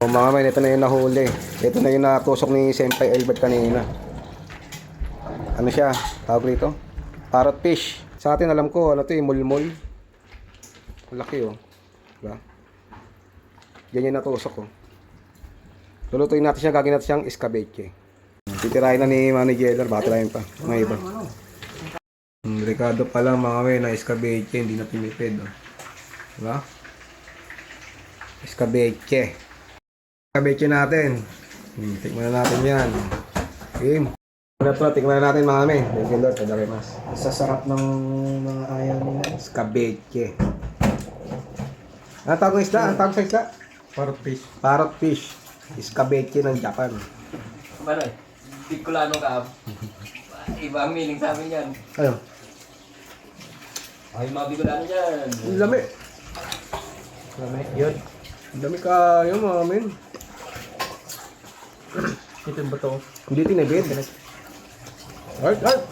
So, mga men, ito na yung nahuli. Ito na yung natusok ni Senpai Albert kanina. Ano siya? Tawag dito? Parrot fish. Sa atin alam ko, ano to yung mulmul. Laki oh. Diba? Yan yung natusok oh. Lulutuin natin siya, gagawin natin siyang escabeche. Titirahin na ni Manny Jeller, baka tirahin pa. May iba. Delikado pa lang mga men, na escabeche, hindi na pinipid oh. Diba? Escabeche. Escabeche natin. Tikman na natin yan. Game. Tikman na natin mga men. Thank you Lord, tadarimas. Sasarap ng mga ayaw nila. Escabeche. Ang tawag ng isda? Ang tawag sa isda? Parrot fish. Parrot fish. Escabeche ng Japan. Manoy, Bicolano ka. Iba ang meaning sa amin yan. Ano? Ay, mga Bicolano dyan. Ang lami. Lami. Yun. Ang dami kayo mga men. Ito yung bato. Hindi tinibid. Alright, alright.